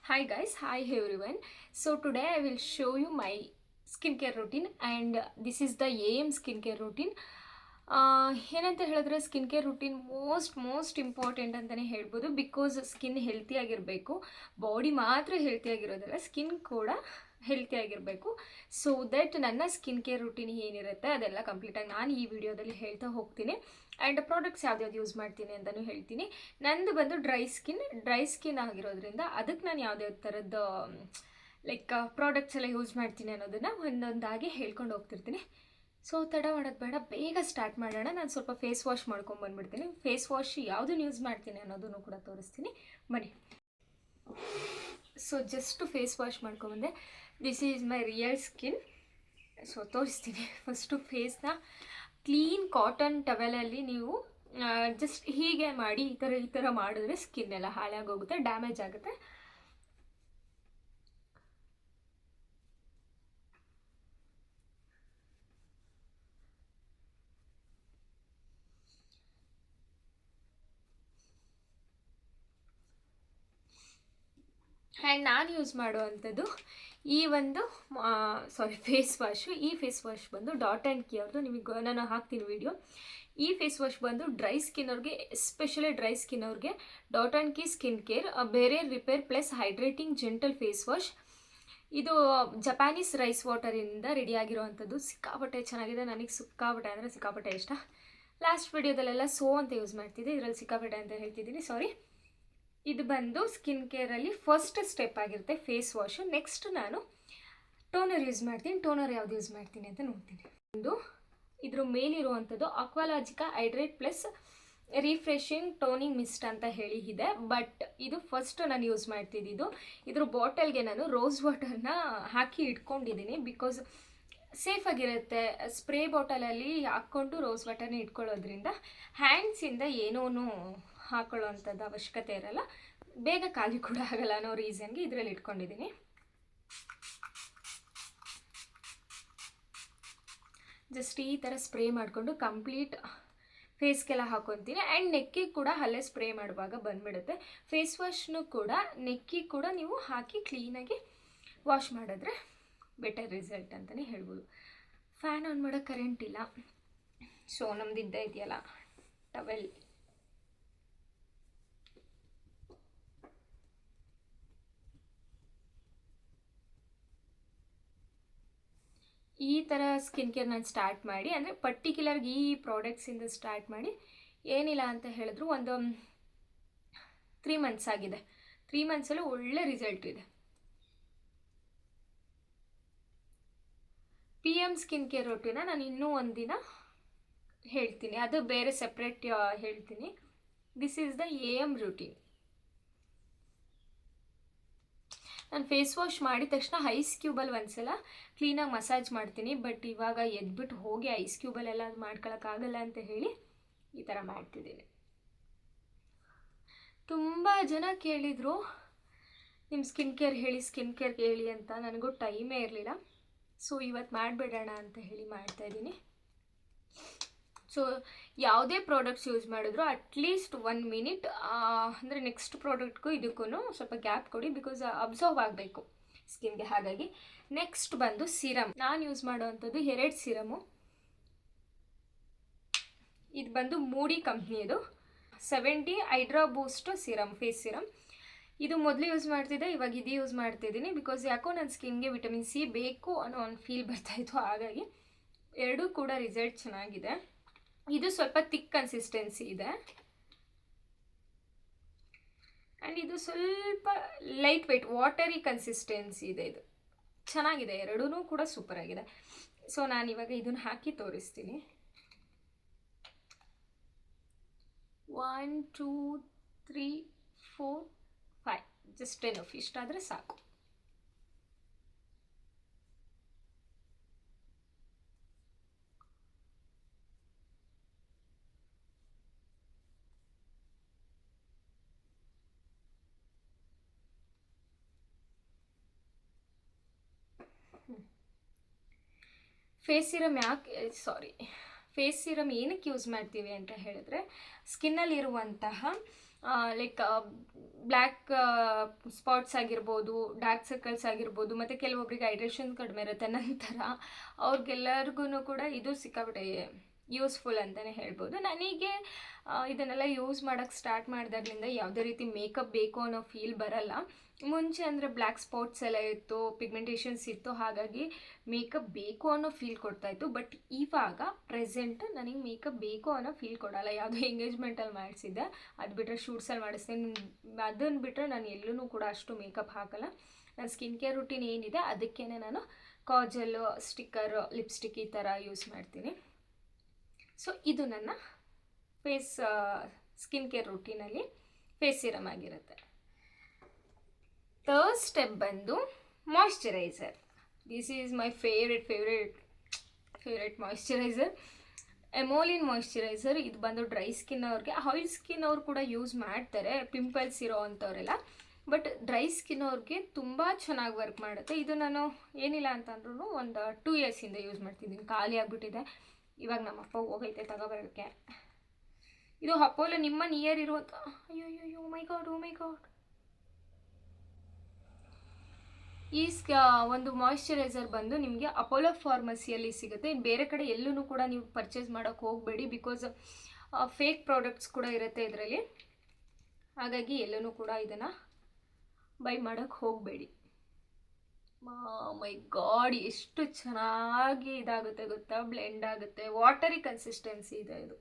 Hi guys, hi everyone. So today I will show you my skincare routine and this is the AM skincare routine. ಏನಂತ ಹೇಳಿದ್ರೆ skin care routine most important ಅಂತಲೇ ಹೇಳ್ಬೋದು. Because skin ಹೆಲ್ತಿಯಾಗಿರಬೇಕು, body ಮಾತ್ರ ಹೆಲ್ತಿಯಾಗಿರೋದಿಲ್ಲ, skin ಕೂಡ ಹೆಲ್ತಿಯಾಗಿರಬೇಕು. So that ನನ್ನ skin care routine ಏನಿರುತ್ತೆ ಅದೆಲ್ಲ ಕಂಪ್ಲೀಟಾಗಿ ನಾನು ಈ ವಿಡಿಯೋದಲ್ಲಿ ಹೇಳ್ತಾ ಹೋಗ್ತೀನಿ. ಆ್ಯಂಡ್ ಪ್ರಾಡಕ್ಟ್ಸ್ ಯಾವ್ದು ಯೂಸ್ ಮಾಡ್ತೀನಿ ಅಂತಲೂ ಹೇಳ್ತೀನಿ. ನಂದು ಬಂದು ಡ್ರೈ ಸ್ಕಿನ್ ಆಗಿರೋದ್ರಿಂದ ಅದಕ್ಕೆ ನಾನು ಯಾವ್ದ್ಯಾವ್ದು ಥರದ್ದು ಲೈಕ್ ಪ್ರಾಡಕ್ಟ್ಸ್ ಎಲ್ಲ ಯೂಸ್ ಮಾಡ್ತೀನಿ ಅನ್ನೋದನ್ನು ಒಂದೊಂದಾಗಿ ಹೇಳ್ಕೊಂಡು ಹೋಗ್ತಿರ್ತೀನಿ. ಸೊ ತಡ ಮಾಡೋದು ಬೇಡ, ಬೇಗ ಸ್ಟಾರ್ಟ್ ಮಾಡೋಣ. ನಾನು ಸ್ವಲ್ಪ ಫೇಸ್ ವಾಶ್ ಮಾಡ್ಕೊಂಬಂದ್ಬಿಡ್ತೀನಿ. ಫೇಸ್ ವಾಶ್ ಯಾವುದನ್ನು ಯೂಸ್ ಮಾಡ್ತೀನಿ ಅನ್ನೋದನ್ನು ಕೂಡ ತೋರಿಸ್ತೀನಿ, ಬನ್ನಿ. ಸೊ ಜಸ್ಟ್ ಫೇಸ್ ವಾಶ್ ಮಾಡ್ಕೊಂಬಂದೆ. This is my real skin. So ತೋರಿಸ್ತೀನಿ. ಫಸ್ಟು ಫೇಸ್ನ ಕ್ಲೀನ್ ಕಾಟನ್ ಟವೆಲಲ್ಲಿ ನೀವು ಜಸ್ಟ್ ಹೀಗೆ ಮಾಡಿ ಈ ಥರ ಮಾಡಿದ್ರೆ ಸ್ಕಿನ್ ಎಲ್ಲ ಹಾಳಾಗೋಗುತ್ತೆ, ಡ್ಯಾಮೇಜ್ ಆಗುತ್ತೆ. ಆ್ಯಂಡ್ ನಾನು ಯೂಸ್ ಮಾಡುವಂಥದ್ದು ಈ ಒಂದು ಫೇಸ್ ವಾಶು. ಈ ಫೇಸ್ ವಾಶ್ ಬಂದು ಡಾಟ್ ಆ್ಯಂಡ್ ಕಿ ಅವ್ರದ್ದು, ನಿಮಗೆ ನಾನು ಹಾಕ್ತೀನಿ ವಿಡಿಯೋ. ಈ ಫೇಸ್ ವಾಶ್ ಬಂದು ಡ್ರೈ ಸ್ಕಿನ್ ಅವ್ರಿಗೆ, ಎಸ್ಪೆಷಲಿ ಡ್ರೈ ಸ್ಕಿನ್ ಅವ್ರಿಗೆ Dot and Key skin care ಬೇರೆ repair plus hydrating gentle face wash. ಇದು ಜಪಾನೀಸ್ ರೈಸ್ ವಾಟರಿಂದ ರೆಡಿಯಾಗಿರೋವಂಥದ್ದು. ಸಿಕ್ಕಾಪಟ್ಟೆ ಚೆನ್ನಾಗಿದೆ, ನನಗೆ ಸಿಕ್ಕಾಪಟ್ಟೆ ಅಂದರೆ ಸಿಕ್ಕಾಪಟ್ಟೆ ಇಷ್ಟ. ಲಾಸ್ಟ್ ವಿಡಿಯೋದಲ್ಲೆಲ್ಲ ಸೋ ಅಂತ ಯೂಸ್ ಮಾಡ್ತಿದ್ದೆ, ಇದರಲ್ಲಿ ಸಿಕ್ಕಾಪಟ್ಟೆ ಅಂತ ಹೇಳ್ತಿದ್ದೀನಿ, ಸಾರಿ. ಇದು ಬಂದು ಸ್ಕಿನ್ ಕೇರಲ್ಲಿ ಫಸ್ಟ್ ಸ್ಟೆಪ್ ಆಗಿರುತ್ತೆ ಫೇಸ್ ವಾಶು. ನೆಕ್ಸ್ಟ್ ನಾನು ಟೋನರ್ ಯೂಸ್ ಮಾಡ್ತೀನಿ. ಟೋನರ್ ಯಾವ್ದು ಯೂಸ್ ಮಾಡ್ತೀನಿ ಅಂತ ನೋಡ್ತೀನಿ. ಒಂದು ಇದ್ರ ಮೇಲಿರುವಂಥದ್ದು Aqualogica hydrate plus refreshing toning mist ಅಂತ ಹೇಳಿ ಇದೆ. ಬಟ್ ಇದು ಫಸ್ಟ್ ನಾನು ಯೂಸ್ ಮಾಡ್ತಿದ್ದಿದ್ದು. ಇದ್ರ ಬಾಟಲ್ಗೆ ನಾನು ರೋಸ್ ವಾಟರ್ನ ಹಾಕಿ ಇಟ್ಕೊಂಡಿದ್ದೀನಿ, ಬಿಕಾಸ್ ಸೇಫಾಗಿರುತ್ತೆ. ಸ್ಪ್ರೇ ಬಾಟಲಲ್ಲಿ ಹಾಕ್ಕೊಂಡು ರೋಸ್ ವಾಟರ್ನ ಇಟ್ಕೊಳ್ಳೋದ್ರಿಂದ ಹ್ಯಾಂಡ್ಸಿಂದ ಏನೋನು ಹಾಕೊಳ್ಳೋವಂಥದ್ದು ಅವಶ್ಯಕತೆ ಇರಲ್ಲ, ಬೇಗ ಖಾಲಿ ಕೂಡ ಆಗಲ್ಲ ಅನ್ನೋ ರೀಸನ್ಗೆ ಇದರಲ್ಲಿ ಇಟ್ಕೊಂಡಿದ್ದೀನಿ. ಜಸ್ಟ್ ಈ ಥರ ಸ್ಪ್ರೇ ಮಾಡಿಕೊಂಡು ಕಂಪ್ಲೀಟ್ ಫೇಸ್ಗೆಲ್ಲ ಹಾಕೊತೀನಿ. ಆ್ಯಂಡ್ ನೆಕ್ಕಿಗೆ ಕೂಡ ಅಲ್ಲೇ ಸ್ಪ್ರೇ ಮಾಡುವಾಗ ಬಂದುಬಿಡುತ್ತೆ. ಫೇಸ್ ವಾಶ್ನು ಕೂಡ ನೆಕ್ಕಿಗೆ ಕೂಡ ನೀವು ಹಾಕಿ ಕ್ಲೀನಾಗಿ ವಾಶ್ ಮಾಡಿದ್ರೆ ಬೆಟರ್ ರಿಸಲ್ಟ್ ಅಂತಲೇ ಹೇಳ್ಬೋದು. ಫ್ಯಾನ್ ಆನ್ ಮಾಡೋಕ್ಕೆ ಕರೆಂಟ್ ಇಲ್ಲ, ಸೊ ನಮ್ದು ಇದೆಯಲ್ಲ ಟವೆಲ್. ಈ ಥರ ಸ್ಕಿನ್ ಕೇರ್ ನಾನು ಸ್ಟಾರ್ಟ್ ಮಾಡಿ, ಅಂದರೆ ಪರ್ಟಿಕ್ಯುಲರ್ಗೆ ಈ ಪ್ರಾಡಕ್ಟ್ಸಿಂದ ಸ್ಟಾರ್ಟ್ ಮಾಡಿ ಏನಿಲ್ಲ ಅಂತ ಹೇಳಿದ್ರು ಒಂದು 3 ಮಂತ್ಸ್ ಆಗಿದೆ. 3 ಮಂತ್ಸಲ್ಲೂ ಒಳ್ಳೆ ರಿಸಲ್ಟ್ ಇದೆ. PM ಸ್ಕಿನ್ ಕೇರ್ ರೂಟೀನ ನಾನು ಇನ್ನೂ ಒಂದಿನ ಹೇಳ್ತೀನಿ, ಅದು ಬೇರೆ ಸಪ್ರೇಟ್ ಹೇಳ್ತೀನಿ. This is the AM routine. ನಾನು ಫೇಸ್ ವಾಶ್ ಮಾಡಿದ ತಕ್ಷಣ ಐಸ್ ಕ್ಯೂಬಲ್ಲಿ ಒಂದ್ಸಲ ಕ್ಲೀನಾಗಿ ಮಸಾಜ್ ಮಾಡ್ತೀನಿ. ಬಟ್ ಇವಾಗ ಎದ್ಬಿಟ್ಟು ಹೋಗಿ ಐಸ್ ಕ್ಯೂಬಲ್ಲೆಲ್ಲ ಅದು ಮಾಡ್ಕೊಳಕ್ಕಾಗಲ್ಲ ಅಂತ ಹೇಳಿ ಈ ಥರ ಮಾಡ್ತಿದ್ದೀನಿ. ತುಂಬ ಜನ ಕೇಳಿದರು ನಿಮ್ಮ ಸ್ಕಿನ್ ಕೇರ್ ಹೇಳಿ ಅಂತ. ನನಗೂ ಟೈಮೇ ಇರಲಿಲ್ಲ, ಸೊ ಇವತ್ತು ಮಾಡಿಬಿಡೋಣ ಅಂತ ಹೇಳಿ ಮಾಡ್ತಾಯಿದ್ದೀನಿ. ಸೊ ಯಾವುದೇ ಪ್ರಾಡಕ್ಟ್ಸ್ ಯೂಸ್ ಮಾಡಿದ್ರು ಅಟ್ಲೀಸ್ಟ್ 1 ಮಿನಿಟ್ ಅಂದರೆ ನೆಕ್ಸ್ಟ್ ಪ್ರಾಡಕ್ಟ್ಗೂ ಇದಕ್ಕೂ ಸ್ವಲ್ಪ ಗ್ಯಾಪ್ ಕೊಡಿ, ಬಿಕಾಸ್ ಅಬ್ಸರ್ವ್ ಆಗಬೇಕು ಸ್ಕಿನ್ಗೆ. ಹಾಗಾಗಿ ನೆಕ್ಸ್ಟ್ ಬಂದು ಸಿರಮ್. ನಾನು ಯೂಸ್ ಮಾಡೋವಂಥದ್ದು 2 ಸಿರಮು. ಇದು ಬಂದು ಮೂಡಿ ಕಂಪ್ನಿಯದು 70 ಹೈಡ್ರಾ ಬೂಸ್ಟ್ ಸಿರಮ್, ಫೇಸ್ ಸಿರಮ್. ಇದು ಮೊದಲು ಯೂಸ್ ಮಾಡ್ತಿದ್ದೆ, ಇವಾಗ ಇದು ಯೂಸ್ ಮಾಡ್ತಿದ್ದೀನಿ. ಬಿಕಾಸ್ ಯಾಕೋ ನನ್ನ ಸ್ಕಿನ್ಗೆ ವಿಟಮಿನ್ ಸಿ ಬೇಕು ಅನ್ನೋ ಒಂದು ಫೀಲ್ ಬರ್ತಾಯಿತ್ತು, ಹಾಗಾಗಿ ಎರಡೂ ಕೂಡ ರಿಸಲ್ಟ್ ಚೆನ್ನಾಗಿದೆ. ಇದು ಸ್ವಲ್ಪ ಥಿಕ್ ಕನ್ಸಿಸ್ಟೆನ್ಸಿ ಇದೆ, ಆ್ಯಂಡ್ ಇದು ಸ್ವಲ್ಪ ಲೈಟ್ ವೆಯ್ಟ್ ವಾಟರಿ ಕನ್ಸಿಸ್ಟೆನ್ಸಿ ಇದೆ. ಇದು ಚೆನ್ನಾಗಿದೆ, ಎರಡೂ ಕೂಡ ಸೂಪರ್ ಆಗಿದೆ. ಸೊ ನಾನಿವಾಗ ಇದನ್ನು ಹಾಕಿ ತೋರಿಸ್ತೀನಿ. 1 2 3 4 5 ಜಸ್ಟ್ ಎನಫ್, ಇಷ್ಟಾದರೆ ಸಾಕು. ಫೇಸ್ ಸಿರಮ್ ಏನಕ್ಕೆ ಯೂಸ್ ಮಾಡ್ತೀವಿ ಅಂತ ಹೇಳಿದ್ರೆ, ಸ್ಕಿನ್ನಲ್ಲಿರುವಂತಹ ಲೈಕ್ ಬ್ಲ್ಯಾಕ್ ಸ್ಪಾಟ್ಸ್ ಆಗಿರ್ಬೋದು, ಡಾರ್ಕ್ ಸರ್ಕಲ್ಸ್ ಆಗಿರ್ಬೋದು, ಮತ್ತು ಕೆಲವೊಬ್ರಿಗೆ ಹೈಡ್ರೇಷನ್ ಕಡಿಮೆ ಇರುತ್ತೆ ನಂತರ ಅವ್ರಿಗೆಲ್ಲರಿಗೂ ಕೂಡ ಇದು ಸಿಕ್ಕಾಬಿಟ್ಟೆ ಯೂಸ್ಫುಲ್ ಅಂತಲೇ ಹೇಳ್ಬೋದು. ನನಗೆ ಇದನ್ನೆಲ್ಲ ಯೂಸ್ ಮಾಡೋಕ್ಕೆ ಸ್ಟಾರ್ಟ್ ಮಾಡಿದಾಗಲಿಂದ ಯಾವುದೇ ರೀತಿ ಮೇಕಪ್ ಬೇಕು ಅನ್ನೋ ಫೀಲ್ ಬರಲ್ಲ. ಮುಂಚೆ ಅಂದರೆ ಬ್ಲ್ಯಾಕ್ ಸ್ಪಾಟ್ಸ್ ಎಲ್ಲ ಇತ್ತು, ಪಿಗ್ಮೆಂಟೇಷನ್ಸ್ ಇತ್ತು, ಹಾಗಾಗಿ ಮೇಕಪ್ ಬೇಕು ಅನ್ನೋ ಫೀಲ್ ಕೊಡ್ತಾಯಿತ್ತು. ಬಟ್ ಇವಾಗ ಪ್ರೆಸೆಂಟ್ ನನಗೆ ಮೇಕಪ್ ಬೇಕು ಅನ್ನೋ ಫೀಲ್ ಕೊಡಲ್ಲ. ಯಾವುದೋ ಎಂಗೇಜ್ಮೆಂಟಲ್ಲಿ ಮಾಡಿಸಿದ್ದೆ, ಅದು ಬಿಟ್ಟರೆ ಶೂಟ್ಸಲ್ಲಿ ಮಾಡಿಸ್ತೀನಿ, ಅದನ್ನು ಬಿಟ್ಟರೆ ನಾನು ಎಲ್ಲೂ ಕೂಡ ಅಷ್ಟು ಮೇಕಪ್ ಹಾಕಲ್ಲ. ನನ್ನ ಸ್ಕಿನ್ ಕೇರ್ ರುಟೀನ್ ಏನಿದೆ ಅದಕ್ಕೇ ನಾನು ಕಾಜಲ್, ಸ್ಟಿಕ್ಕರ್, ಲಿಪ್ಸ್ಟಿಕ್ ಈ ಥರ ಯೂಸ್ ಮಾಡ್ತೀನಿ. ಸೊ ಇದು ನನ್ನ ಫೇಸ್ ಸ್ಕಿನ್ ಕೇರ್ ರುಟೀನಲ್ಲಿ ಫೇಸ್ ಸಿರಮ್ ಆಗಿರುತ್ತೆ. ಥರ್ಡ್ ಸ್ಟೆಪ್ ಬಂದು moisturiser. This is my favourite moisturiser, Emolene moisturiser. ಇದು ಬಂದು ಡ್ರೈ ಸ್ಕಿನ್ ಅವ್ರಿಗೆ, ಆಯಿಲ್ ಸ್ಕಿನ್ ಅವ್ರು ಕೂಡ ಯೂಸ್ ಮಾಡ್ತಾರೆ, ಪಿಂಪಲ್ಸ್ ಇರೋ ಅಂಥವರೆಲ್ಲ. ಬಟ್ ಡ್ರೈ ಸ್ಕಿನ್ ಅವ್ರಿಗೆ ತುಂಬ ಚೆನ್ನಾಗಿ ವರ್ಕ್ ಮಾಡುತ್ತೆ. ಇದು ನಾನು ಏನಿಲ್ಲ ಅಂತಂದ್ರೂ ಒಂದು 2 ಇಯರ್ಸಿಂದ ಯೂಸ್ ಮಾಡ್ತಿದ್ದೀನಿ. ಖಾಲಿ ಆಗಿಬಿಟ್ಟಿದೆ, ಇವಾಗ ನಮ್ಮಪ್ಪ ಹೋಗೈತೆ ತಗೋಬರೋಕ್ಕೆ. ಇದು ಅಪೋಲೋ ನಿಮ್ಮ ನಿಯರ್ ಇರುವಂಥ, ಅಯ್ಯೋ ಮೈ ಗಾಡ್, ಈ ಒಂದು ಮಾಯ್ಶ್ಚರೈಸರ್ ಬಂದು ನಿಮಗೆ ಅಪೋಲೋ ಫಾರ್ಮಸಿಯಲ್ಲಿ ಸಿಗುತ್ತೆ. ಬೇರೆ ಕಡೆ ಎಲ್ಲೂ ಕೂಡ ನೀವು ಪರ್ಚೇಸ್ ಮಾಡೋಕ್ಕೆ ಹೋಗಬೇಡಿ, ಬಿಕಾಸ್ ಫೇಕ್ ಪ್ರಾಡಕ್ಟ್ಸ್ ಕೂಡ ಇರುತ್ತೆ ಇದರಲ್ಲಿ. ಹಾಗಾಗಿ ಎಲ್ಲೂ ಕೂಡ ಇದನ್ನು ಬೈ ಮಾಡೋಕ್ಕೆ ಹೋಗಬೇಡಿ. ಮೈ ಗಾಡ್, ಎಷ್ಟು ಚೆನ್ನಾಗಿ ಇದಾಗುತ್ತೆ ಗೊತ್ತಾ, ಬ್ಲೆಂಡ್ ಆಗುತ್ತೆ. ವಾಟರಿ ಕನ್ಸಿಸ್ಟೆನ್ಸಿ ಇದೆ ಇದು.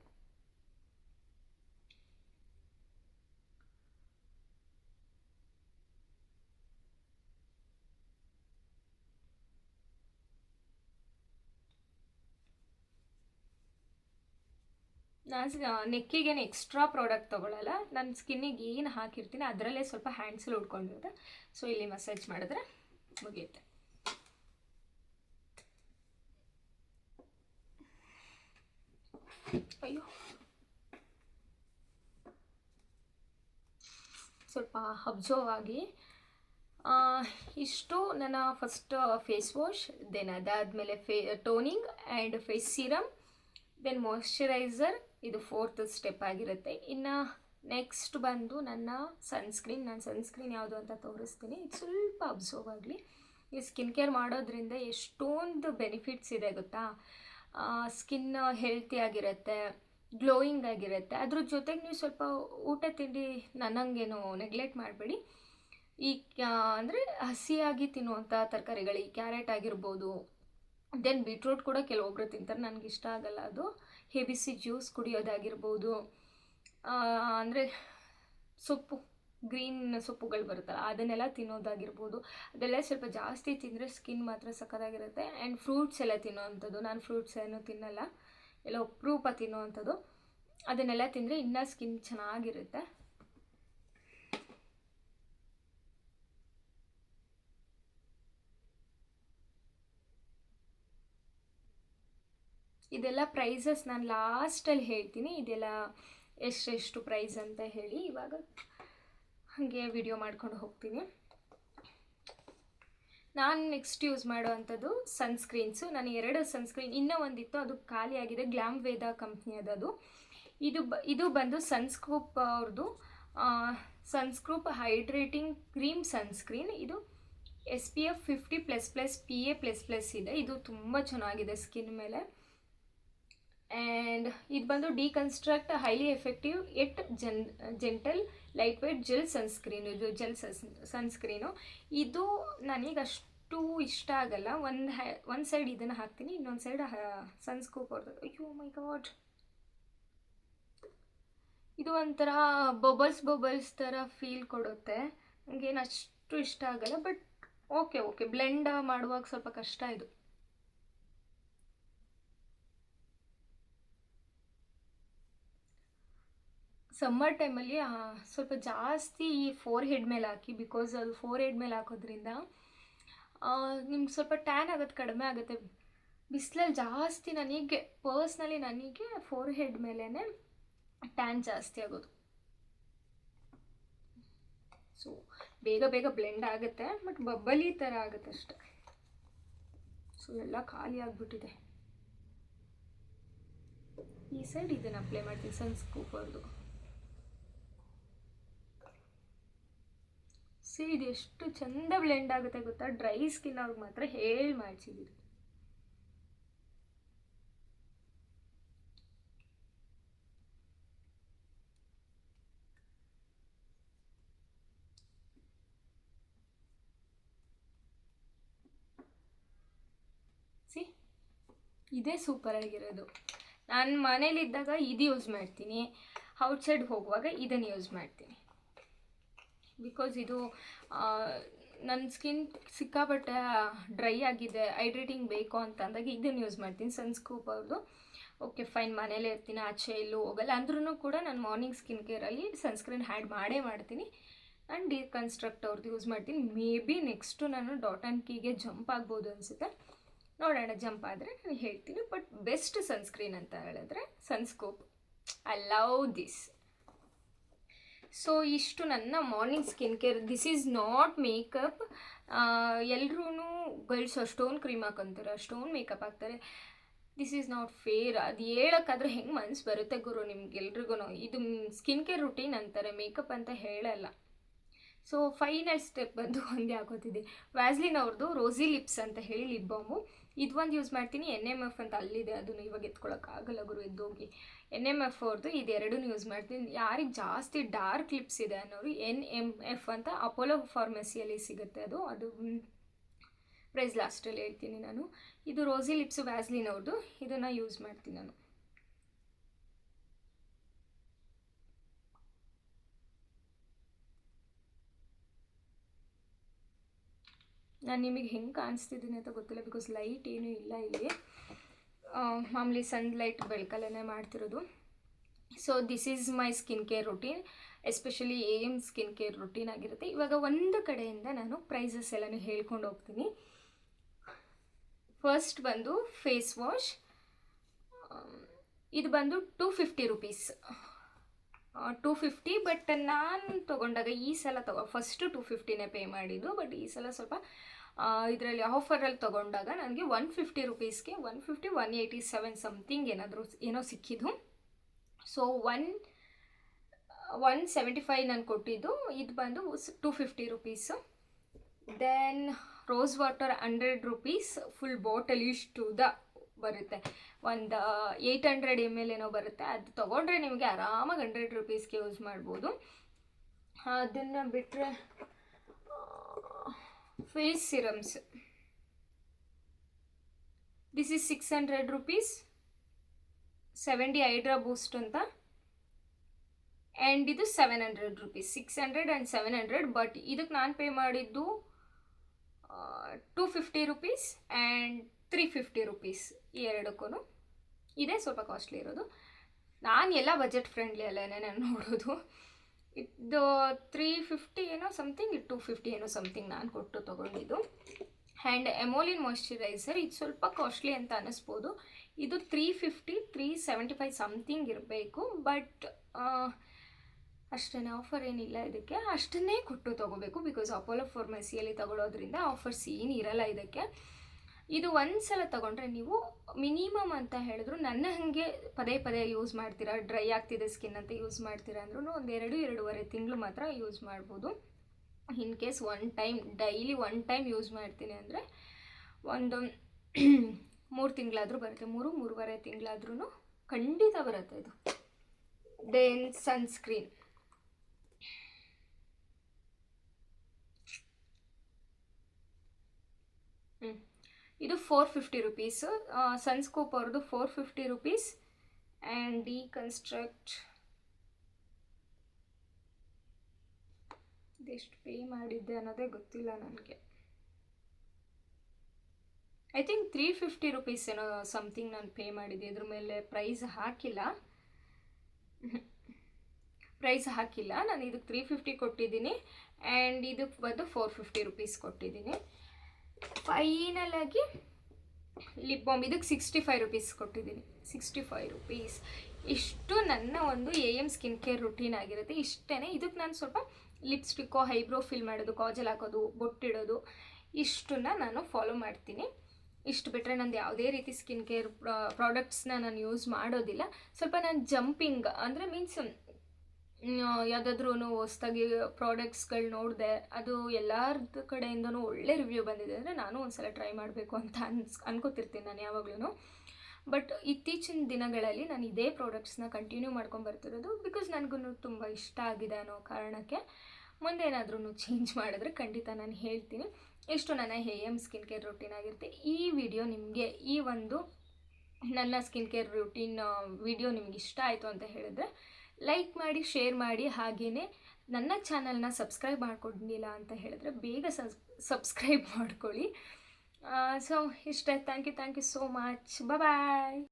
ನಾನು ನೆಕ್ಕಿಗೇನು ಎಕ್ಸ್ಟ್ರಾ ಪ್ರಾಡಕ್ಟ್ ತೊಗೊಳ್ಳಲ್ಲ, ನನ್ನ ಸ್ಕಿನ್ನಿಗೆ ಏನು ಹಾಕಿರ್ತೀನಿ ಅದರಲ್ಲೇ ಸ್ವಲ್ಪ ಹ್ಯಾಂಡ್ಸಲ್ಲಿ ಉಟ್ಕೊಂಡಿರುತ್ತೆ. ಸೊ ಇಲ್ಲಿ ಮಸಾಜ್ ಮಾಡಿದ್ರೆ ಮುಗಿಯುತ್ತೆ. ಅಯ್ಯೋ, ಸ್ವಲ್ಪ ಅಬ್ಸರ್ವ್ ಆಗಿ. ಇಷ್ಟು ನನ್ನ ಫಸ್ಟ್ ಫೇಸ್ ವಾಶ್, ದೆನ್ ಅದಾದಮೇಲೆ toning and face serum, then moisturiser. ಇದು 4th ಸ್ಟೆಪ್ ಆಗಿರುತ್ತೆ. ಇನ್ನು ನೆಕ್ಸ್ಟ್ ಬಂದು ನನ್ನ ಸನ್ಸ್ಕ್ರೀನ್. ನಾನು ಸನ್ಸ್ಕ್ರೀನ್ ಯಾವುದು ಅಂತ ತೋರಿಸ್ತೀನಿ, ಇದು ಸ್ವಲ್ಪ ಅಬ್ಸರ್ವ್ ಆಗಲಿ. ಈ ಸ್ಕಿನ್ ಕೇರ್ ಮಾಡೋದ್ರಿಂದ ಎಷ್ಟೊಂದು ಬೆನಿಫಿಟ್ಸ್ ಇದೆ ಗೊತ್ತಾ. ಸ್ಕಿನ್ ಹೆಲ್ತಿ ಆಗಿರುತ್ತೆ, ಗ್ಲೋಯಿಂಗ್ ಆಗಿರುತ್ತೆ. ಅದ್ರ ಜೊತೆಗೆ ನೀವು ಸ್ವಲ್ಪ ಊಟ ತಿಂಡಿ ನನ್ನಂಗೇನು ನೆಗ್ಲೆಕ್ಟ್ ಮಾಡಬೇಡಿ. ಈ ಅಂದರೆ ಹಸಿಯಾಗಿ ತಿನ್ನುವಂಥ ತರಕಾರಿಗಳು, ಈ ಕ್ಯಾರೆಟ್ ಆಗಿರ್ಬೋದು, ದೆನ್ ಬೀಟ್ರೂಟ್ ಕೂಡ ಕೆಲವೊಬ್ಬರು ತಿಂತಾರೆ, ನನಗೆ ಇಷ್ಟ ಆಗಲ್ಲ ಅದು. ಬಿಸಿ ಜ್ಯೂಸ್ ಕುಡಿಯೋದಾಗಿರ್ಬೋದು, ಅಂದರೆ ಸೊಪ್ಪು, ಗ್ರೀನ್ ಸೊಪ್ಪುಗಳು ಬರುತ್ತಲ್ಲ ಅದನ್ನೆಲ್ಲ ತಿನ್ನೋದಾಗಿರ್ಬೋದು. ಅದೆಲ್ಲ ಸ್ವಲ್ಪ ಜಾಸ್ತಿ ತಿಂದರೆ ಸ್ಕಿನ್ ಮಾತ್ರ ಸಕ್ಕತ್ತಾಗಿರುತ್ತೆ. ಆ್ಯಂಡ್ ಫ್ರೂಟ್ಸ್ ಎಲ್ಲ ತಿನ್ನೋವಂಥದ್ದು, ನಾನು ಫ್ರೂಟ್ಸ್ ಏನು ತಿನ್ನಲ್ಲ, ಎಲ್ಲ ಅಪರೂಪ ತಿನ್ನೋವಂಥದ್ದು. ಅದನ್ನೆಲ್ಲ ತಿಂದರೆ ಇನ್ನೂ ಸ್ಕಿನ್ ಚೆನ್ನಾಗಿರುತ್ತೆ. ಇದೆಲ್ಲ ಪ್ರೈಸಸ್ ನಾನು ಲಾಸ್ಟಲ್ಲಿ ಹೇಳ್ತೀನಿ, ಇದೆಲ್ಲ ಎಷ್ಟೆಷ್ಟು ಪ್ರೈಸ್ ಅಂತ ಹೇಳಿ. ಇವಾಗ ಹಾಗೆ ವಿಡಿಯೋ ಮಾಡ್ಕೊಂಡು ಹೋಗ್ತೀನಿ. ನಾನು ನೆಕ್ಸ್ಟ್ ಯೂಸ್ ಮಾಡೋವಂಥದ್ದು ಸನ್ಸ್ಕ್ರೀನ್ಸು. ನಾನು 2 ಸನ್ಸ್ಕ್ರೀನ್, ಇನ್ನೂ ಒಂದಿತ್ತು ಅದು ಖಾಲಿ ಆಗಿದೆ, ಗ್ಲಾಮ್ ವೇದ ಕಂಪ್ನಿಯದು. ಇದು ಬಂದು ಸನ್ಸ್ಕ್ರೂಪ್ ಅವ್ರದ್ದು ಸನ್ಸ್ಕ್ರೂಪ್ ಹೈಡ್ರೇಟಿಂಗ್ ಕ್ರೀಮ್ ಸನ್ಸ್ಕ್ರೀನ್. ಇದು SPF 50++ PA++ ಇದೆ. ಇದು ತುಂಬ ಚೆನ್ನಾಗಿದೆ ಸ್ಕಿನ್ ಮೇಲೆ. ಆ್ಯಂಡ್ ಇದು ಬಂದು deconstruct highly effective yet gentle light weight gel sunscreen. ಇದು ಜೆಲ್ ಸನ್ಸ್ಕ್ರೀನು. ಇದು ನನಗೆ ಅಷ್ಟು ಇಷ್ಟ ಆಗಲ್ಲ. ಒಂದು ಸೈಡ್ ಇದನ್ನು ಹಾಕ್ತೀನಿ, ಇನ್ನೊಂದು ಸೈಡ್ ಸನ್ಸ್ಕೂಪ್ ಅವ್ರದ್ದು. ಅಯ್ಯೋ ಮೈ ಗಾಡ್, ಇದು ಒಂಥರ ಬಬಲ್ಸ್ ಥರ ಫೀಲ್ ಕೊಡುತ್ತೆ, ನನಗೇನು ಅಷ್ಟು ಇಷ್ಟ ಆಗಲ್ಲ. ಬಟ್ ಓಕೆ ಬ್ಲೆಂಡ್ ಮಾಡುವಾಗ ಸ್ವಲ್ಪ ಕಷ್ಟ ಇದು. ಸಮ್ಮರ್ ಟೈಮಲ್ಲಿ ಸ್ವಲ್ಪ ಜಾಸ್ತಿ ಈ ಫೋರ್ ಹೆಡ್ ಮೇಲೆ ಹಾಕಿ, ಬಿಕಾಸ್ ಅದು ಫೋರ್ ಹೆಡ್ ಮೇಲೆ ಹಾಕೋದ್ರಿಂದ ನಿಮ್ಗೆ ಸ್ವಲ್ಪ ಟ್ಯಾನ್ ಆಗೋದು ಕಡಿಮೆ ಆಗುತ್ತೆ. ಬಿಸಿಲಲ್ಲಿ ಜಾಸ್ತಿ ನನಗೆ ಫೋರ್ ಹೆಡ್ ಮೇಲೇ ಟ್ಯಾನ್ ಜಾಸ್ತಿ ಆಗೋದು. ಸೊ ಬೇಗ ಬ್ಲೆಂಡ್ ಆಗುತ್ತೆ, ಬಟ್ ಬಬ್ಬಲಿ ಥರ ಆಗುತ್ತೆ ಅಷ್ಟೆ. ಸೊ ಎಲ್ಲ ಖಾಲಿ ಆಗಿಬಿಟ್ಟಿದೆ. ಈ ಸೈಡ್ ಇದನ್ನು ಅಪ್ಲೈ ಮಾಡ್ತೀನಿ, ಸನ್ಸ್ಕೂಪ್ ಅವ್ರದ್ದು. ಸಿ ಇದು ಎಷ್ಟು ಚಂದ ಬ್ಲೆಂಡ್ ಆಗುತ್ತೆ ಗೊತ್ತಾ, ಡ್ರೈ ಸ್ಕಿನ್ ಅವ್ರಿಗೆ ಮಾತ್ರ ಹೇಳಿ ಮಾಡಿಸಿದ್ದೀರಿ. ಸಿ ಇದೇ ಸೂಪರ್ ಆಗಿರೋದು. ನಾನು ಮನೇಲಿದ್ದಾಗ ಇದು ಯೂಸ್ ಮಾಡ್ತೀನಿ, ಔಟ್ಸೈಡ್ ಹೋಗುವಾಗ ಇದನ್ನು ಯೂಸ್ ಮಾಡ್ತೀನಿ. ಬಿಕಾಸ್ ಇದು ನನ್ನ ಸ್ಕಿನ್ ಸಿಕ್ಕಾಪಟ್ಟೆ ಡ್ರೈ ಆಗಿದೆ, ಹೈಡ್ರೇಟಿಂಗ್ ಬೇಕು ಅಂತ ಅಂದಾಗ ಇದನ್ನು ಯೂಸ್ ಮಾಡ್ತೀನಿ, ಸನ್ಸ್ಕೂಪ್ ಅವ್ರದ್ದು. ಓಕೆ ಫೈನ್, ಮನೇಲೇ ಇರ್ತೀನಿ, ಆಚೆ ಎಲ್ಲೂ ಹೋಗಲ್ಲ ಅಂದ್ರೂ ಕೂಡ ನಾನು ಮಾರ್ನಿಂಗ್ ಸ್ಕಿನ್ ಕೇರಲ್ಲಿ ಸನ್ಸ್ಕ್ರೀನ್ ಹ್ಯಾಡ್ ಮಾಡೇ ಮಾಡ್ತೀನಿ. ನಾನು ಡಿಕನ್ಸ್ಟ್ರಕ್ಟ್ ಅವ್ರದ್ದು ಯೂಸ್ ಮಾಡ್ತೀನಿ. ಮೇ ಬಿ ನೆಕ್ಸ್ಟು ನಾನು ಡಾಟ್ ಆ್ಯಂಡ್ ಕೀಗೆ ಜಂಪ್ ಆಗ್ಬೋದು ಅನಿಸುತ್ತೆ, ನೋಡೋಣ. ಜಂಪ್ ಆದರೆ ನಾನು ಹೇಳ್ತೀನಿ. ಬಟ್ ಬೆಸ್ಟ್ ಸನ್ಸ್ಕ್ರೀನ್ ಅಂತ ಹೇಳಿದ್ರೆ Sunscoop. I love this. So ಇಷ್ಟು ನನ್ನ morning skin care. This is not makeup. ಎಲ್ಲರೂ ಗರ್ಲ್ಸ್ ಅಷ್ಟೊಂದು ಕ್ರೀಮ್ ಹಾಕೊಂತಾರೆ, ಅಷ್ಟೊಂದು ಮೇಕಪ್ ಹಾಕ್ತಾರೆ. This is not fair. ಅದು ಹೇಳೋಕ್ಕಾದ್ರೆ ಹೆಂಗೆ ಮನಸ್ಸು ಬರುತ್ತೆ ಗುರು ನಿಮ್ಗೆಲ್ರಿಗೂ. ಇದು ಸ್ಕಿನ್ ಕೇರ್ ರುಟೀನ್ ಅಂತಾರೆ, ಮೇಕಪ್ ಅಂತ ಹೇಳಲ್ಲ. ಸೊ ಫೈನಲ್ ಸ್ಟೆಪ್ ಬಂದು ಒಂದೇ ಆಗೋತಿದೆ. ವ್ಯಾಸ್ಲಿನ್ ಅವ್ರದ್ದು ರೋಸಿ ಲಿಪ್ಸ್ ಅಂತ ಹೇಳಿ ಲಿಪ್ ಬಾಮು. ಇದು ಒಂದು ಯೂಸ್ ಮಾಡ್ತೀನಿ. NMF ಅಂತ ಅಲ್ಲಿದೆ, ಅದನ್ನು ಇವಾಗ ಎತ್ಕೊಳ್ಳೋಕ್ಕಾಗಲ್ಲ ಗುರು, ಎದ್ದೋಗಿ. NMF ಅವ್ರದ್ದು ಇದೆರಡೂ ಯೂಸ್ ಮಾಡ್ತೀನಿ. ಯಾರಿಗೆ ಜಾಸ್ತಿ ಡಾರ್ಕ್ ಲಿಪ್ಸ್ ಇದೆ ಅನ್ನೋರು NMF ಅಂತ ಅಪೋಲೋ ಫಾರ್ಮಸಿಯಲ್ಲಿ ಸಿಗುತ್ತೆ. ಅದು ಪ್ರೈಸ್ ಲಾಸ್ಟಲ್ಲಿ ಹೇಳ್ತೀನಿ ನಾನು. ಇದು ರೋಸಿ ಲಿಪ್ಸ್ ವ್ಯಾಸ್ಲಿನ್ ಅವ್ರದ್ದು, ಇದನ್ನು ಯೂಸ್ ಮಾಡ್ತೀನಿ ನಾನು. ನಾನು ನಿಮಗೆ ಹೆಂಗೆ ಕಾಣಿಸ್ತಿದ್ದೀನಿ ಅಂತ ಗೊತ್ತಿಲ್ಲ, ಬಿಕಾಸ್ ಲೈಟ್ ಏನೂ ಇಲ್ಲ ಇಲ್ಲಿ. ಮಾಮೂಲಿ ಸನ್ಲೈಟ್ ಬೆಳಕಲ್ಲೇ ಮಾಡ್ತಿರೋದು. So this is my skin care routine, especially AM skin care routine ಆಗಿರುತ್ತೆ. ಇವಾಗ ಒಂದು ಕಡೆಯಿಂದ ನಾನು ಪ್ರೈಸಸ್ ಎಲ್ಲನೂ ಹೇಳ್ಕೊಂಡು ಹೋಗ್ತೀನಿ. ಫಸ್ಟ್ ಬಂದು ಫೇಸ್ ವಾಶ್. ಇದು ಬಂದು 250 ರೂಪೀಸ್. 250. ಬಟ್ ನಾನು ತೊಗೊಂಡಾಗ ಈ ಸಲ ಫಸ್ಟು 250ನೇ ಪೇ ಮಾಡಿದ್ದು. ಬಟ್ ಈ ಸಲ ಸ್ವಲ್ಪ ಇದರಲ್ಲಿ ಆಫರಲ್ಲಿ ತೊಗೊಂಡಾಗ ನನಗೆ 150 ರೂಪೀಸ್ಗೆ 150 187 ಸಮಥಿಂಗ್ ಏನೋ ಸಿಕ್ಕಿದ್ದು. ಸೊ 175 ನಾನು ಕೊಟ್ಟಿದ್ದು. ಇದು ಬಂದು 250 rupees. Then rose water 100 rupees full bottle ಇಷ್ಟು ಬರುತ್ತೆ. ಒಂದು 800 ml ಏನೋ ಬರುತ್ತೆ. ಅದು ತೊಗೊಂಡ್ರೆ ನಿಮಗೆ ಆರಾಮಾಗಿ 100 ರೂಪೀಸ್ಗೆ ಯೂಸ್ ಮಾಡ್ಬೋದು. ಅದನ್ನು ಬಿಟ್ಟರೆ face serums, this is 600 rupees. 70 hydra boost ಅಂತ. ಆ್ಯಂಡ್ ಇದು 700 ರೂಪೀಸ್. 600 ಆ್ಯಂಡ್ 700. ಬಟ್ ಇದಕ್ಕೆ ನಾನು ಪೇ ಮಾಡಿದ್ದು 250 ರೂಪೀಸ್ ಆ್ಯಂಡ್ 350 ರೂಪೀಸ್. ಈ ಎರಡಕ್ಕೂ ಇದೇ ಸ್ವಲ್ಪ ಕಾಸ್ಟ್ಲಿ ಇರೋದು. ನಾನು ಎಲ್ಲ ಬಜೆಟ್ ಫ್ರೆಂಡ್ಲಿ ಅಲ್ಲೇ ನಾನು ನೋಡೋದು. ಇದು 350 ಏನೋ ಸಮಥಿಂಗ್, ಇದು 250 ಏನೋ ಸಮಥಿಂಗ್ ನಾನು ಕೊಟ್ಟು ತೊಗೊಂಡಿದ್ದು. ಆ್ಯಂಡ್ ಎಮೋಲಿನ್ ಮಾಯ್ಶ್ಚರೈಸರ್, ಇದು ಸ್ವಲ್ಪ ಕಾಸ್ಟ್ಲಿ ಅಂತ ಅನ್ನಿಸ್ಬೋದು. ಇದು 350 375 ಸಮಥಿಂಗ್ ಇರಬೇಕು. ಬಟ್ ಅಷ್ಟೇ, ಆಫರ್ ಏನಿಲ್ಲ ಇದಕ್ಕೆ. ಅಷ್ಟನ್ನೇ ಕೊಟ್ಟು ತೊಗೋಬೇಕು, ಬಿಕಾಸ್ ಅಪೋಲೋ ಫಾರ್ಮಸಿಯಲ್ಲಿ ತೊಗೊಳೋದ್ರಿಂದ ಆಫರ್ಸ್ ಏನು ಇರಲ್ಲ ಇದಕ್ಕೆ. ಇದು ಒಂದು ಸಲ ತೊಗೊಂಡ್ರೆ ನೀವು ಮಿನಿಮಮ್ ಅಂತ ಹೇಳಿದ್ರು, ನನ್ನ ಹಾಗೆ ಪದೇ ಪದೇ ಯೂಸ್ ಮಾಡ್ತೀರಾ, ಡ್ರೈ ಆಗ್ತಿದೆ ಸ್ಕಿನ್ ಅಂತ ಯೂಸ್ ಮಾಡ್ತೀರಾ ಅಂದ್ರೂ ಒಂದು 2-2.5 ತಿಂಗಳು ಮಾತ್ರ ಯೂಸ್ ಮಾಡ್ಬೋದು. In case daily 1 time use ಮಾಡ್ತೀನಿ ಅಂದರೆ ಒಂದು 3 ತಿಂಗಳಾದರೂ ಬರುತ್ತೆ. 3-3.5 ತಿಂಗಳಾದ್ರೂ ಖಂಡಿತ ಬರುತ್ತೆ ಇದು. Then sunscreen. ಇದು 450 ರೂಪೀಸು. ಸನ್ಸ್ಕೂಪ್ ಅವ್ರದ್ದು 450 ರೂಪೀಸ್. ಆ್ಯಂಡ್ ಡಿಕನ್ಸ್ಟ್ರಕ್ಟ್ ಇದೆಷ್ಟು ಪೇ ಮಾಡಿದ್ದೆ ಅನ್ನೋದೇ ಗೊತ್ತಿಲ್ಲ ನನಗೆ. ಐ ಥಿಂಕ್ 350 ರೂಪೀಸ್ ಏನೋ ಸಮಥಿಂಗ್ ನಾನು ಪೇ ಮಾಡಿದ್ದೆ. ಇದ್ರ ಮೇಲೆ ಪ್ರೈಸ್ ಹಾಕಿಲ್ಲ. ನಾನು ಇದಕ್ಕೆ 350 ಕೊಟ್ಟಿದ್ದೀನಿ. ಆ್ಯಂಡ್ ಇದಕ್ಕೆ ಬಂದು 450 ರೂಪೀಸ್ ಕೊಟ್ಟಿದ್ದೀನಿ. ಫೈನಲ್ ಆಗಿ ಲಿಪ್ ಬಾಮ್ ಇದಕ್ಕೆ 65 ರೂಪೀಸ್ ಕೊಟ್ಟಿದ್ದೀನಿ. 65 ರೂಪೀಸ್. ಇಷ್ಟು ನನ್ನ ಒಂದು AM ಸ್ಕಿನ್ ಕೇರ್ ರುಟೀನ್ ಆಗಿರುತ್ತೆ. ಇಷ್ಟೇ. ಇದಕ್ಕೆ ನಾನು ಸ್ವಲ್ಪ ಲಿಪ್ಸ್ಟಿಕ್ಕು, ಐಬ್ರೋ ಫಿಲ್ ಮಾಡೋದು, ಕಾಜಲ್ ಹಾಕೋದು, ಬೊಟ್ಟಿಡೋದು, ಇಷ್ಟನ್ನು ನಾನು ಫಾಲೋ ಮಾಡ್ತೀನಿ. ಇಷ್ಟು ಬಿಟ್ಟರೆ ನಂದು ಯಾವುದೇ ರೀತಿ ಸ್ಕಿನ್ ಕೇರ್ ಪ್ರಾಡಕ್ಟ್ಸ್ನ ನಾನು ಯೂಸ್ ಮಾಡೋದಿಲ್ಲ. ಸ್ವಲ್ಪ ನಾನು ಜಂಪಿಂಗ್ ಅಂದರೆ ಮೀನ್ಸ್ ಯಾವುದಾದ್ರೂ ಹೊಸ್ದಾಗಿ ಪ್ರಾಡಕ್ಟ್ಸ್ಗಳು ನೋಡಿದೆ, ಅದು ಎಲ್ಲಾರ್ದು ಕಡೆಯಿಂದನೂ ಒಳ್ಳೆ ರಿವ್ಯೂ ಬಂದಿದೆ ಅಂದರೆ ನಾನು ಒಂದ್ಸಲ ಟ್ರೈ ಮಾಡಬೇಕು ಅಂತ ಅನ್ಕೋತಿರ್ತೀನಿ ನಾನು ಯಾವಾಗ್ಲೂ. ಬಟ್ ಇತ್ತೀಚಿನ ದಿನಗಳಲ್ಲಿ ನಾನು ಇದೇ ಪ್ರಾಡಕ್ಟ್ಸ್ನ ಕಂಟಿನ್ಯೂ ಮಾಡ್ಕೊಂಡು ಬರ್ತಿರೋದು, ಬಿಕಾಸ್ ನನಗೂ ತುಂಬ ಇಷ್ಟ ಆಗಿದೆ ಅನ್ನೋ ಕಾರಣಕ್ಕೆ. ಮುಂದೆ ಏನಾದ್ರೂ ಚೇಂಜ್ ಮಾಡಿದ್ರೆ ಖಂಡಿತ ನಾನು ಹೇಳ್ತೀನಿ. ಎಷ್ಟು ನನ್ನ AM ಸ್ಕಿನ್ ಕೇರ್ ರೂಟೀನ್ ಆಗಿರುತ್ತೆ. ಈ ವಿಡಿಯೋ ನಿಮಗೆ, ಈ ಒಂದು ನನ್ನ ಸ್ಕಿನ್ ಕೇರ್ ರೂಟೀನ್ ವಿಡಿಯೋ ನಿಮ್ಗೆ ಇಷ್ಟ ಆಯಿತು ಅಂತ ಹೇಳಿದ್ರೆ ಲೈಕ್ ಮಾಡಿ, ಶೇರ್ ಮಾಡಿ. ಹಾಗೆಯೇ ನನ್ನ ಚಾನಲ್ನ ಸಬ್ಸ್ಕ್ರೈಬ್ ಮಾಡ್ಕೊಂಡಿಲ್ಲ ಅಂತ ಹೇಳಿದ್ರೆ ಬೇಗ ಸಬ್ಸ್ಕ್ರೈಬ್ ಮಾಡ್ಕೊಳ್ಳಿ. ಸೊ ಇಷ್ಟೇ. Thank you so much. Bye.